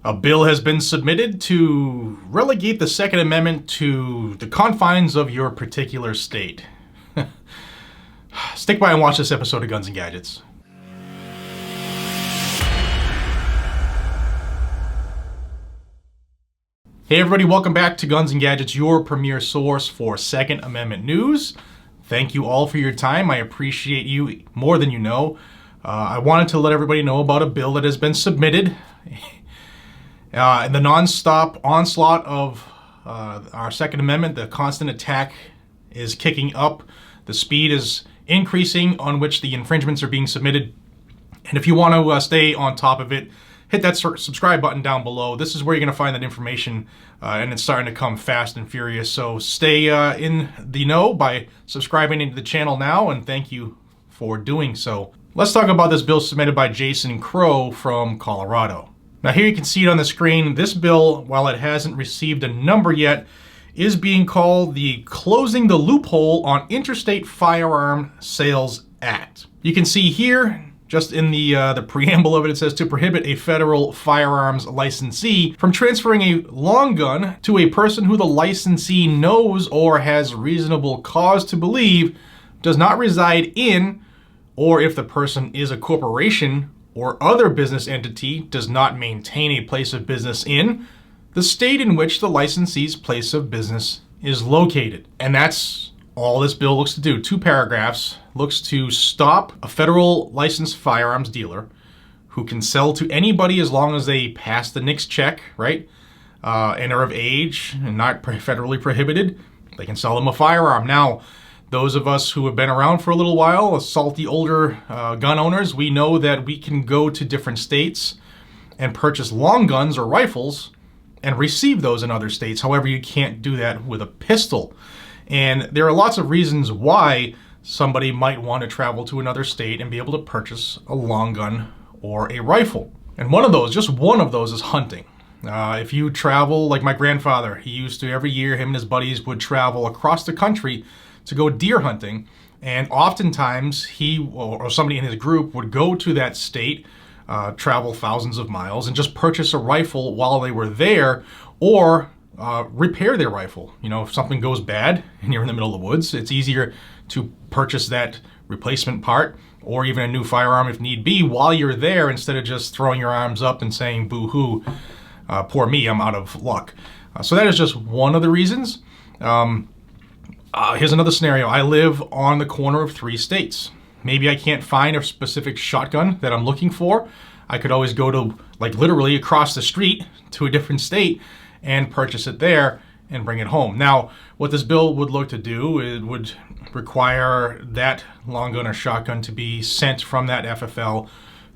A bill has been submitted to relegate the Second Amendment to the confines of your particular state. Stick by and watch this episode of Guns and Gadgets. Hey everybody, welcome back to Guns and Gadgets, your premier source for Second Amendment news. Thank you all for your time. I appreciate you more than you know. I wanted to let everybody know about a bill that has been submitted. The non-stop onslaught of our Second Amendment, the constant attack is kicking up. The speed is increasing on which the infringements are being submitted. And if you want to stay on top of it, hit that subscribe button down below. This is where you're going to find that information, and it's starting to come fast and furious. So stay in the know by subscribing to the channel now, and thank you for doing so. Let's talk about this bill submitted by Jason Crow from Colorado. Now here you can see it on the screen. This bill, while it hasn't received a number yet, is being called the Closing the Loophole on Interstate Firearm Sales Act. You can see here, just in the preamble of it, it says to prohibit a federal firearms licensee from transferring a long gun to a person who the licensee knows or has reasonable cause to believe does not reside in, or if the person is a corporation or other business entity does not maintain a place of business in the state in which the licensee's place of business is located. And that's all this bill looks to do. 2 paragraphs, looks to stop a federal licensed firearms dealer who can sell to anybody as long as they pass the NICS check, right? And are of age and not federally prohibited. They can sell them a firearm. Now, those of us who have been around for a little while, salty older gun owners, we know that we can go to different states and purchase long guns or rifles and receive those in other states. However, you can't do that with a pistol. And there are lots of reasons why somebody might want to travel to another state and be able to purchase a long gun or a rifle. And one of those, just one of those, is hunting. If you travel, like my grandfather, he used to every year, him and his buddies would travel across the country to go deer hunting, and oftentimes he or somebody in his group would go to that state, travel thousands of miles, and just purchase a rifle while they were there, or repair their rifle. You know, if something goes bad and you're in the middle of the woods, it's easier to purchase that replacement part or even a new firearm if need be while you're there, instead of just throwing your arms up and saying, boo-hoo, poor me, I'm out of luck. So that is just one of the reasons. Here's another scenario. I live on the corner of 3 states. Maybe I can't find a specific shotgun that I'm looking for. I could always go to, like, literally across the street to a different state and purchase it there and bring it home. Now, what this bill would look to do, it would require that long gun or shotgun to be sent from that FFL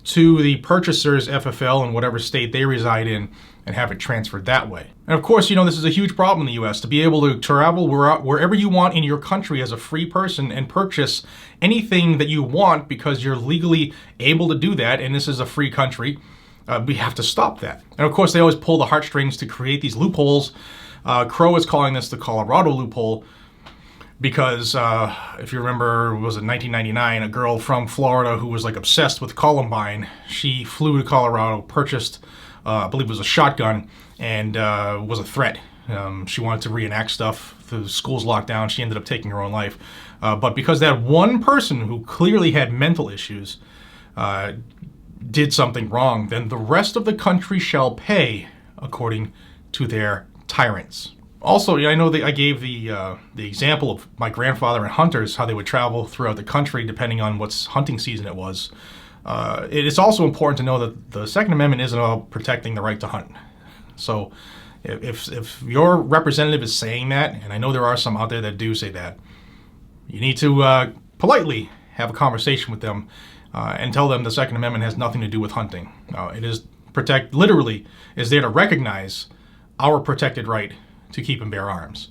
to the purchaser's FFL in whatever state they reside in and have it transferred that way. And of course, you know, this is a huge problem in the US, to be able to travel wherever you want in your country as a free person and purchase anything that you want because you're legally able to do that, and this is a free country. We have to stop that. And of course, they always pull the heartstrings to create these loopholes. Crow is calling this the Colorado loophole because if you remember, it was in 1999, a girl from Florida who was like obsessed with Columbine. She flew to Colorado, purchased, I believe it was a shotgun, and was a threat. She wanted to reenact stuff. The school's locked down. She ended up taking her own life. But because that one person who clearly had mental issues did something wrong, then the rest of the country shall pay according to their tyrants. Also, I know that I gave the example of my grandfather and hunters, how they would travel throughout the country depending on what's hunting season it was. It is also important to know that the Second Amendment isn't about protecting the right to hunt. So if your representative is saying that, and I know there are some out there that do say that, you need to politely have a conversation with them and tell them the Second Amendment has nothing to do with hunting. It is literally is there to recognize our protected right to keep and bear arms.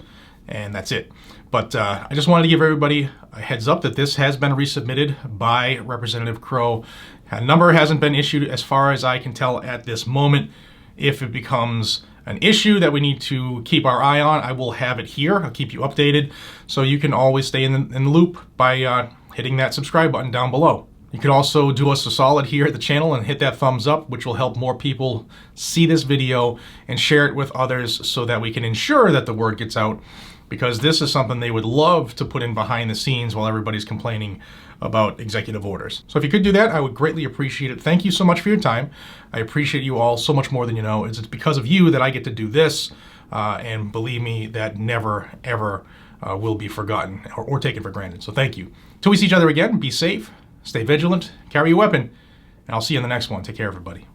And that's it. But I just wanted to give everybody a heads up that this has been resubmitted by Representative Crow. A number hasn't been issued as far as I can tell at this moment. If it becomes an issue that we need to keep our eye on, I will have it here. I'll keep you updated, so you can always stay in the loop by hitting that subscribe button down below. You could also do us a solid here at the channel and hit that thumbs up, which will help more people see this video and share it with others so that we can ensure that the word gets out, because this is something they would love to put in behind the scenes while everybody's complaining about executive orders. So if you could do that, I would greatly appreciate it. Thank you so much for your time. I appreciate you all so much more than you know. It's because of you that I get to do this, and believe me, that never, ever will be forgotten or taken for granted. So thank you. Till we see each other again, be safe, stay vigilant, carry a weapon, and I'll see you in the next one. Take care, everybody.